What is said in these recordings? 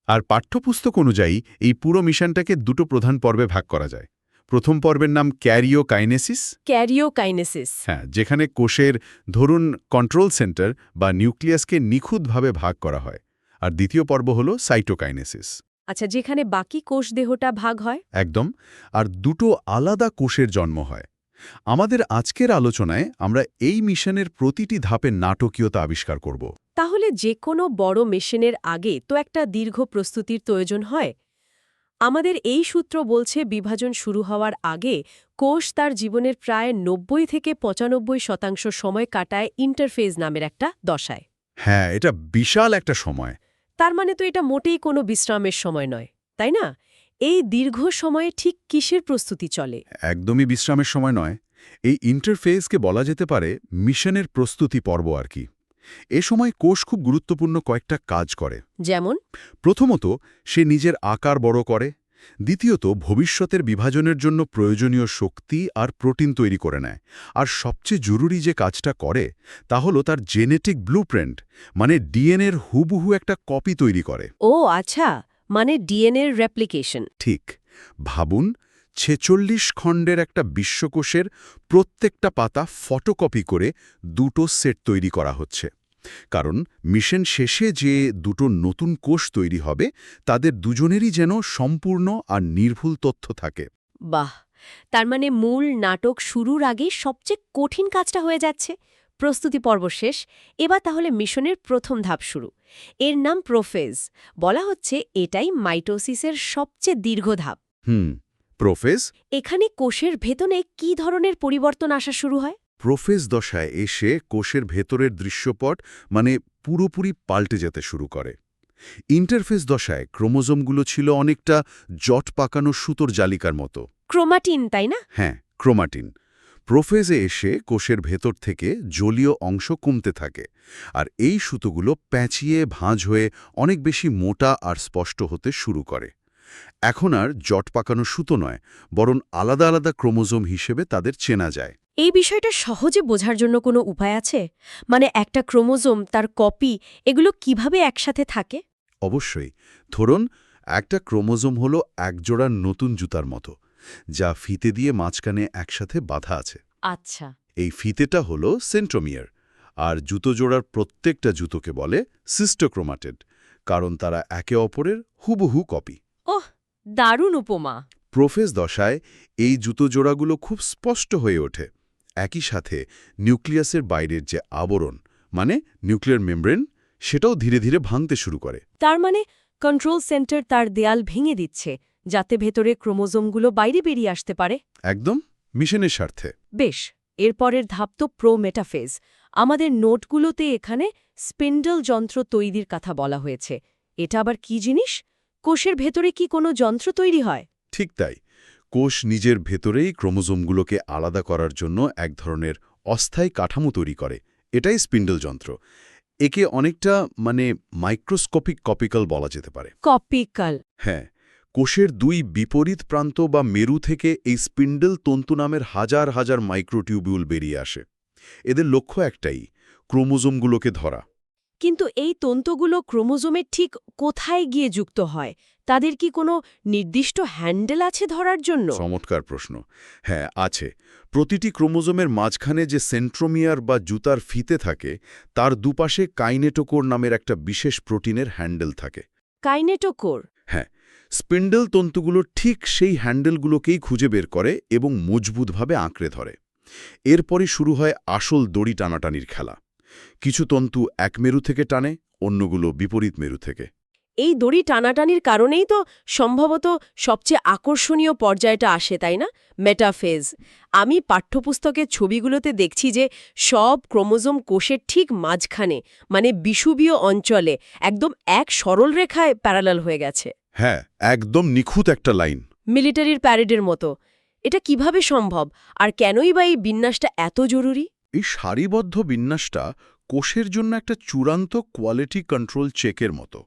আর পাঠ্যপুস্তক অনুযায়ী এই পুরো মিশনটাকে দুটো প্রধান পর্বে ভাগ করা যায়। প্রথম পর্বের নাম ক্যারিওকাইনেসিস। ক্যারিওকাইনেসিস। হ্যাঁ, যেখানে কোষের ধরুন কন্ট্রোল সেন্টার বা নিউক্লিয়াসকে নিখুঁতভাবে ভাগ করা হয়। আর দ্বিতীয় পর্ব হল সাইটোকাইনেসিস। আচ্ছা, যেখানে বাকি কোষ দেহটা ভাগ হয়। একদম। আর দুটো আলাদা কোষের জন্ম হয়। আমাদের আজকের আলোচনায় আমরা এই মিশনের প্রতিটি ধাপের নাটকীয়তা আবিষ্কার করব। তাহলে যে কোনো বড় মিশনের আগে তো একটা দীর্ঘ প্রস্তুতির প্রয়োজন হয়। আমাদের এই সূত্র বলছে বিভাজন শুরু হওয়ার আগে কোষ তার জীবনের প্রায় ৯০ থেকে ৯৫% সময় কাটায় ইন্টারফেজ নামের একটা দশায়। হ্যাঁ, এটা বিশাল একটা সময়। তার মানে তো এটা মোটেই কোনো বিশ্রামের সময় নয়, তাই না? এই দীর্ঘ সময়ে ঠিক কিসের প্রস্তুতি চলে? একদমই বিশ্রামের সময় নয়। এই ইন্টারফেসকে বলা যেতে পারে মিশনের প্রস্তুতি পর্ব আর কি। এ সময় কোষ খুব গুরুত্বপূর্ণ কয়েকটা কাজ করে। যেমন? প্রথমত, সে নিজের আকার বড় করে। দ্বিতীয়ত, ভবিষ্যতের বিভাজনের জন্য প্রয়োজনীয় শক্তি আর প্রোটিন তৈরি করে নেয়। আর সবচেয়ে জরুরি যে কাজটা করে তা হলো তার জেনেটিক ব্লুপ্রিন্ট, মানে ডিএনএর হুবহু একটা কপি তৈরি করে। ও আচ্ছা, মানে ডিএনএর রেপ্লিকেশন। ঠিক। ভাবুন, ৪৬ খণ্ডের একটা বিশ্বকোষের প্রত্যেকটা পাতা ফটোকপি করে দুটো সেট তৈরি করা হচ্ছে। কারণ মিশন শেষে যে দুটো নতুন কোষ তৈরি হবে তাদের দুজনেরই যেন সম্পূর্ণ আর নির্ভুল তথ্য থাকে। বাহ! তার মানে মূল নাটক শুরুর আগে সবচেয়ে কঠিন কাজটা হয়ে যাচ্ছে। প্রস্তুতি পর্ব শেষ, এবার তাহলে মিশনের প্রথম ধাপ শুরু। এর নাম প্রোফেজ। বলা হচ্ছে এটাই মাইটোসিসের সবচেয়ে দীর্ঘ ধাপ। প্রোফেজ। এখানে কোষের ভেতরে কী ধরনের পরিবর্তন আসা শুরু হয়? প্রোফেজ দশায় এসে কোষের ভেতরের দৃশ্যপট মানে পুরোপুরি পাল্টে যেতে শুরু করে। ইন্টারফেস দশায় ক্রোমোজোমগুলো ছিল অনেকটা জট পাকানো সুতোর জালিকার মতো। ক্রোমাটিন, তাই না? হ্যাঁ, ক্রোমাটিন। প্রোফেজে এসে কোষের ভেতর থেকে জলীয় অংশ কমতে থাকে, আর এই সুতোগুলো প্যাঁচিয়ে ভাঁজ হয়ে অনেক বেশি মোটা আর স্পষ্ট হতে শুরু করে। এখন আর জট পাকানো সুতো নয়, বরং আলাদা আলাদা ক্রোমোজোম হিসেবে তাদের চেনা যায়। এই বিষয়টা সহজে বোঝার জন্য কোনো উপায় আছে? মানে একটা ক্রোমোজোম, তার কপি, এগুলো কিভাবে একসাথে থাকে? অবশ্যই। ধরুন, একটা ক্রোমোজোম হলো একজোড়া নতুন জুতার মতো, যা ফিতে দিয়ে মাঝখানে একসাথে বাঁধা আছে। আচ্ছা। এই ফিতেটা হলো সেন্ট্রোমিয়ার, আর জুতো জোড়ার প্রত্যেকটা জুতোকে বলে সিস্টোক্রোমাটেড, কারণ তারা একে অপরের হুবহু কপি। ওহ, দারুণ উপমা! প্রোফেজ দশায় এই জুতো জোড়াগুলো খুব স্পষ্ট হয়ে ওঠে। একই সাথে নিউক্লিয়াসের বাইরের যে আবরণ, মানে নিউক্লিয়ার মেমব্রেন, সেটাও ধীরে ধীরে ভাঙতে শুরু করে। তার মানে কন্ট্রোল সেন্টার তার দেয়াল ভেঙে দিচ্ছে, যাতে ভেতরে ক্রোমোজোমগুলো বাইরে বেরিয়ে আসতে পারে। একদম, মিশনের স্বার্থে। বেশ, এরপরের ধাপ তো প্রোমেটাফেজ। আমাদের নোটগুলোতে এখানে স্পিন্ডল যন্ত্র তৈরির কথা বলা হয়েছে। এটা আবার কি জিনিস? কোষের ভেতরে কি কোনো যন্ত্র তৈরি হয়? ঠিক তাই। কোষ নিজের ভেতরেই ক্রোমোজোমগুলোকে আলাদা করার জন্য এক ধরনের অস্থায়ী কাঠামো তৈরি করে। এটাই স্পিন্ডল যন্ত্র। একে অনেকটা মাইক্রোস্কোপিক কপিক্যাল বলা যেতে পারে। কপিক্যাল? হ্যাঁ, কোষের দুই বিপরীত প্রান্ত বা মেরু থেকে এই স্পিন্ডল তন্তু নামের হাজার হাজার মাইক্রোটিউবিউল বেরিয়ে আসে। এদের লক্ষ্য একটাই, ক্রোমোজোমগুলোকে ধরা। কিন্তু এই তন্তুগুলো ক্রোমোজোমের ঠিক কোথায় গিয়ে যুক্ত হয়? তাদের কি কোনো নির্দিষ্ট হ্যান্ডেল আছে ধরার জন্য? চমৎকার প্রশ্ন। হ্যাঁ, আছে। প্রতিটি ক্রোমোজোমের মাঝখানে যে সেন্ট্রোমিয়ার বা জুতার ফিতে থাকে, তার দুপাশে কাইনেটোকোর নামের একটা বিশেষ প্রোটিনের হ্যান্ডেল থাকে। কাইনেটোকোর? হ্যাঁ, স্পিন্ডল তন্তুগুলো ঠিক সেই হ্যান্ডেলগুলোকেই খুঁজে বের করে এবং মজবুতভাবে আঁকড়ে ধরে। এরপরই শুরু হয় আসল দড়ি টানাটানির খেলা। কিছু তন্তু এক মেরু থেকে টানে, অন্যগুলো বিপরীত মেরু থেকে। এই দড়ি টানাটানির কারণেই তো সম্ভবত সবচেয়ে আকর্ষণীয় পর্যায়টা আসে, তাই না? মেটাফেজ। আমি পাঠ্যপুস্তকের ছবিগুলোতে দেখছি যে সব ক্রোমোজোম কোষের ঠিক মাঝখানে, মানে বিষুবীয় অঞ্চলে, একদম এক সরল রেখায় প্যারালাল হয়ে গেছে। হ্যাঁ, একদম নিখুঁত একটা লাইন। মিলিটারির প্যারেডের মতো। এটা কিভাবে সম্ভব? আর কেনই বা এই বিন্যাসটা এত জরুরি? এই সারিবদ্ধ বিন্যাসটা কোষের জন্য একটা চূড়ান্ত কোয়ালিটি কন্ট্রোল চেকের মতো।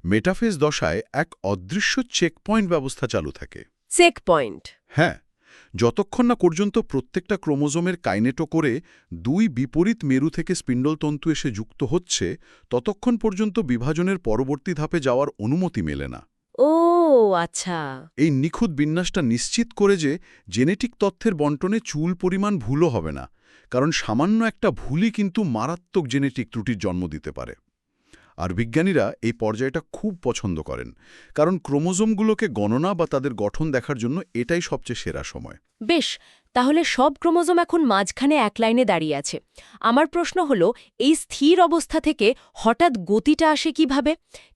মেটাফেজ দশায় এক অদৃশ্য চেকপয়েন্ট ব্যবস্থা চালু থাকে। Checkpoint? হ্যাঁ, যতক্ষণ না পর্যন্ত প্রত্যেকটা ক্রোমোজোমের কাইনেটোকোরে দুই বিপরীত মেরু থেকে স্পিন্ডলতন্তু এসে যুক্ত হচ্ছে, ততক্ষণ পর্যন্ত বিভাজনের পরবর্তী ধাপে যাওয়ার অনুমতি মেলে না। ও আচ্ছা। এই নিখুঁত বিন্যাসটা নিশ্চিত করে যে জেনেটিক তথ্যের বন্টনে চুল পরিমাণ ভুলও হবে না, কারণ সামান্য একটা ভুলই কিন্তু মারাত্মক জেনেটিক ত্রুটির জন্ম দিতে পারে। আর বিজ্ঞানীরা এই পর্যায়টা খুব পছন্দ করেন, কারণ ক্রোমোজোমগুলোকে গণনা বা তাদের গঠন দেখার জন্য এটাই সবচেয়ে সেরা সময়। বেশ, তাহলে সব ক্রোমোজোম এখন মাঝখানে এক লাইনে দাঁড়িয়ে আছে। আমার প্রশ্ন হলো, এই স্থির অবস্থা থেকে হঠাৎ গতিটা আসে কিভাবে?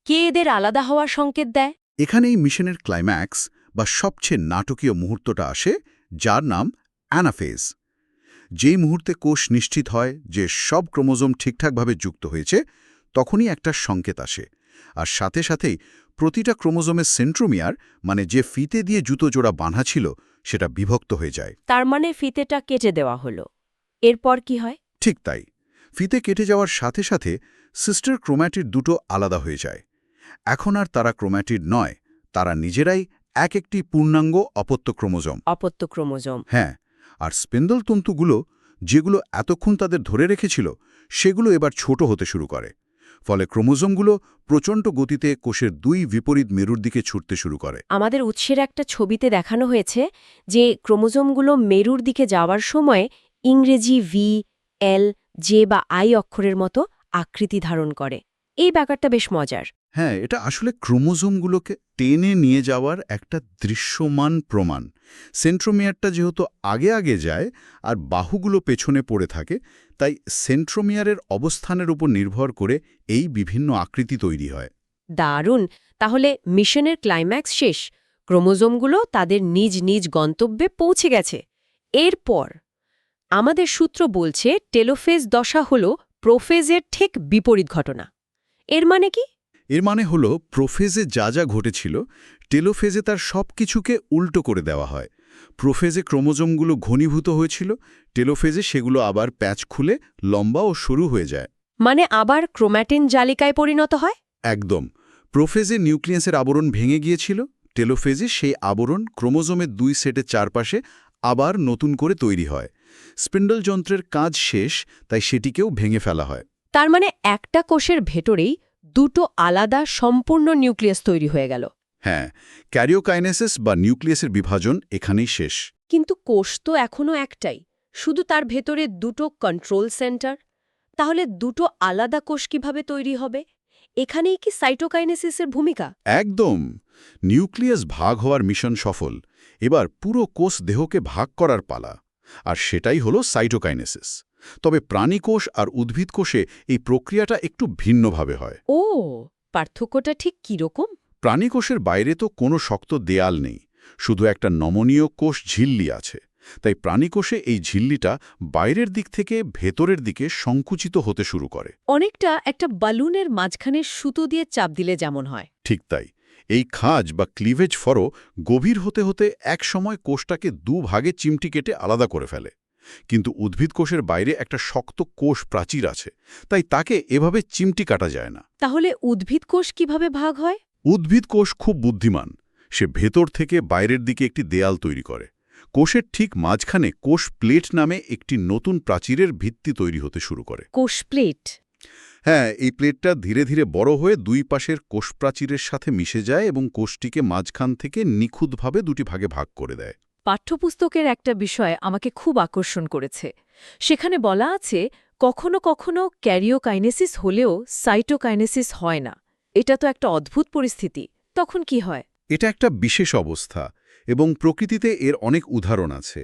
কে এদের আলাদা হওয়ার সংকেত দেয়? এখানেই মিশনের ক্লাইম্যাক্স বা সবচেয়ে নাটকীয় মুহূর্তটা আসে, যার নাম অ্যানাফেজ। যেই মুহূর্তে কোষ নিশ্চিত হয় যে সব ক্রোমোজোম ঠিকঠাকভাবে যুক্ত হয়েছে, তখনই একটা সংকেত আসে। আর সাথে সাথেই প্রতিটা ক্রোমোজোমের সেন্ট্রোমিয়ার, মানে যে ফিতে দিয়ে জুতো জোড়া বাঁধা ছিল, সেটা বিভক্ত হয়ে যায়। তার মানে ফিতেটা কেটে দেওয়া হলো। এরপর কি হয়? ঠিক তাই। ফিতে কেটে যাওয়ার সাথে সাথে সিস্টার ক্রোম্যাটিড দুটো আলাদা হয়ে যায়। এখন আর তারা ক্রোম্যাটিড নয়, তারা নিজেরাই এক একটি পূর্ণাঙ্গ অপত্য ক্রোমোজোম। অপত্য ক্রোমোজোম। হ্যাঁ, আর স্পিন্ডল তন্তুগুলো, যেগুলো এতক্ষণ তাদের ধরে রেখেছিল, সেগুলো এবার ছোট হতে শুরু করে। ফলে ক্রোমোজোমগুলো প্রচণ্ড গতিতে কোষের দুই বিপরীত মেরুর দিকে ছুটতে শুরু করে। আমাদের উৎসের একটা ছবিতে দেখানো হয়েছে যে ক্রোমোজোমগুলো মেরুর দিকে যাওয়ার সময় ইংরেজি ভি, এল, জে বা আই অক্ষরের মতো আকৃতি ধারণ করে। এই ব্যাপারটা বেশ মজার। হ্যাঁ, এটা আসলে ক্রোমোজোমগুলোকে টেনে নিয়ে যাওয়ার একটা দৃশ্যমান প্রমাণ। সেন্ট্রোমিয়ারটা যেহেতু আগে আগে যায় আর বাহুগুলো পেছনে পড়ে থাকে, তাই সেন্ট্রোমিয়ারের অবস্থানের উপর নির্ভর করে এই বিভিন্ন আকৃতি তৈরি হয়। দারুণ! তাহলে মিশনের ক্লাইম্যাক্স শেষ, ক্রোমোজোমগুলো তাদের নিজ নিজ গন্তব্যে পৌঁছে গেছে। এরপর আমাদের সূত্র বলছে টেলোফেজ দশা হল প্রোফেজের ঠিক বিপরীত ঘটনা। এর মানে কি? এর মানে হলো, প্রোফেজে যা যা ঘটেছিল, টেলোফেজে তার সব কিছুকে উল্টো করে দেওয়া হয়। প্রোফেজে ক্রোমোজোমগুলো ঘনীভূত হয়েছিল, টেলোফেজে সেগুলো আবার প্যাচ খুলে লম্বা ও সরু হয়ে যায়। মানে আবার ক্রোম্যাটিন জালিকায় পরিণত হয়? একদম। প্রোফেজে নিউক্লিয়াসের আবরণ ভেঙে গিয়েছিল, টেলোফেজে সেই আবরণ ক্রোমোজোমের দুই সেটের চারপাশে আবার নতুন করে তৈরি হয়। স্পিন্ডল যন্ত্রের কাজ শেষ, তাই সেটিকেও ভেঙে ফেলা হয়। তার মানে একটা কোষের ভেতরেই দুটো আলাদা সম্পূর্ণ নিউক্লিয়াস তৈরি হয়ে গেল। হ্যাঁ, ক্যারিওকাইনেসিস বা নিউক্লিয়াসের বিভাজন এখানেই শেষ। কিন্তু কোষ তো এখনও একটাই, শুধু তার ভেতরে দুটো কন্ট্রোল সেন্টার। তাহলে দুটো আলাদা কোষ কিভাবে তৈরি হবে? এখানেই কি সাইটোকাইনেসিসের ভূমিকা? একদম। নিউক্লিয়াস ভাগ হওয়ার মিশন সফল। এবার পুরো কোষ দেহকে ভাগ করার পালা। আর সেটাই হলো সাইটোকাইনেসিস। তবে প্রাণী কোষ আর উদ্ভিদ কোষে এই প্রক্রিয়াটা একটু ভিন্নভাবে হয়। ও, পার্থক্যটা ঠিক কীরকম? প্রাণী কোষের বাইরে তো কোনো শক্ত দেয়াল নেই, শুধু একটা নমনীয় কোষ ঝিল্লি আছে। তাই প্রাণী কোষে এই ঝিল্লিটা বাইরের দিক থেকে ভেতরের দিকে সংকুচিত হতে শুরু করে। অনেকটা একটা বালুনের মাঝখানে সুতো দিয়ে চাপ দিলে যেমন হয়। ঠিক তাই। এই খাঁজ বা ক্লিভেজ ফরো গভীর হতে হতে এক সময় কোষটাকে দুভাগে চিমটি কেটে আলাদা করে ফেলে। কিন্তু উদ্ভিদ কোষের বাইরে একটা শক্ত কোষ প্রাচীর আছে, তাই তাকে এভাবে চিমটি কাটা যায় না। তাহলে উদ্ভিদ কোষ কিভাবে ভাগ হয়? উদ্ভিদ কোষ খুব বুদ্ধিমান। সে ভেতর থেকে বাইরের দিকে একটি দেয়াল তৈরি করে। কোষের ঠিক মাঝখানে কোষ প্লেট নামে একটি নতুন প্রাচীরের ভিত্তি তৈরি হতে শুরু করে। কোষ প্লেট? হ্যাঁ, এই প্লেটটা ধীরে ধীরে বড় হয়ে দুই পাশের কোষ প্রাচীরের সাথে মিশে যায় এবং কোষটিকে মাঝখান থেকে নিখুঁতভাবে দুটি ভাগে ভাগ করে দেয়। পাঠ্যপুস্তকের একটা বিষয় আমাকে খুব আকর্ষণ করেছে। সেখানে বলা আছে কখনো কখনো ক্যারিওকাইনেসিস হলেও সাইটোকাইনেসিস হয় না। এটা তো একটা অদ্ভুত পরিস্থিতি। তখন কি হয়? এটা একটা বিশেষ অবস্থা এবং প্রকৃতিতে এর অনেক উদাহরণ আছে।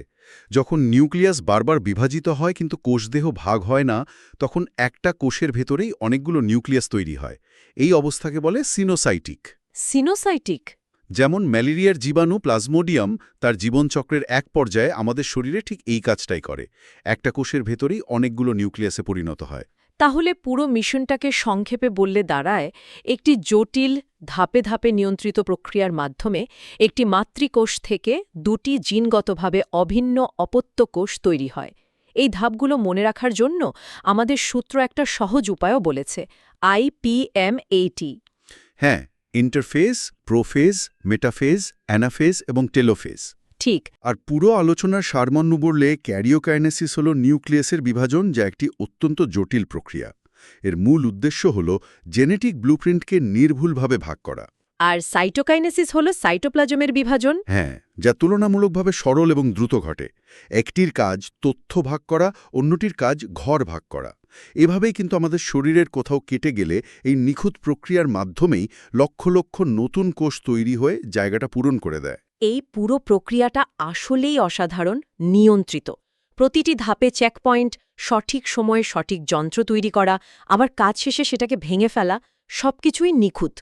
যখন নিউক্লিয়াস বারবার বিভাজিত হয় কিন্তু কোষদেহ ভাগ হয় না, তখন একটা কোষের ভেতরেই অনেকগুলো নিউক্লিয়াস তৈরি হয়। এই অবস্থাকে বলে সিনোসাইটিক। সিনোসাইটিক? যেমন ম্যালেরিয়ার জীবাণু প্লাজমোডিয়াম তার জীবনচক্রের এক পর্যায়ে আমাদের শরীরে ঠিক এই কাজটাই করে। একটা কোষের ভেতরেই অনেকগুলো নিউক্লিয়াসে পরিণত হয়। তাহলে পুরো মিশনটাকে সংক্ষেপে বললে দাঁড়ায়, একটি জটিল ধাপে ধাপে নিয়ন্ত্রিত প্রক্রিয়ার মাধ্যমে একটি মাতৃকোষ থেকে দুটি জিনগতভাবে অভিন্ন অপত্য কোষ তৈরি হয়। এই ধাপগুলো মনে রাখার জন্য আমাদের সূত্র একটা সহজ উপায়ও বলেছে, IPM80। হ্যাঁ, ইন্টারফেজ, প্রোফেজ, মেটাফেজ, অ্যানাফেজ এবং টেলোফেজ। ঠিক। আর পুরো আলোচনার সারমর্ম বললে ক্যারিওকাইনেসিস হল নিউক্লিয়াসের বিভাজন, যা একটি অত্যন্ত জটিল প্রক্রিয়া। এর মূল উদ্দেশ্য হল জেনেটিক ব্লুপ্রিন্টকে নির্ভুলভাবে ভাগ করা। আর সাইটোকাইনেসিস হল সাইটোপ্লাজমের বিভাজন। হ্যাঁ, যা তুলনামূলকভাবে সরল এবং দ্রুত ঘটে। একটির কাজ তথ্য ভাগ করা, অন্যটির কাজ ঘর ভাগ করা। এভাবেই কিন্তু আমাদের শরীরের কোথাও কেটে গেলে এই নিখুঁত প্রক্রিয়ার মাধ্যমেই লক্ষ লক্ষ নতুন কোষ তৈরি হয়ে জায়গাটা পূরণ করে দেয়। এই পুরো প্রক্রিয়াটা আসলেই অসাধারণ, নিয়ন্ত্রিত। প্রতিটি ধাপে চেকপয়েন্ট, সঠিক সময়ে সঠিক যন্ত্র তৈরি করা, আবার কাজ শেষে সেটাকে ভেঙে ফেলা, সবকিছুই নিখুঁত।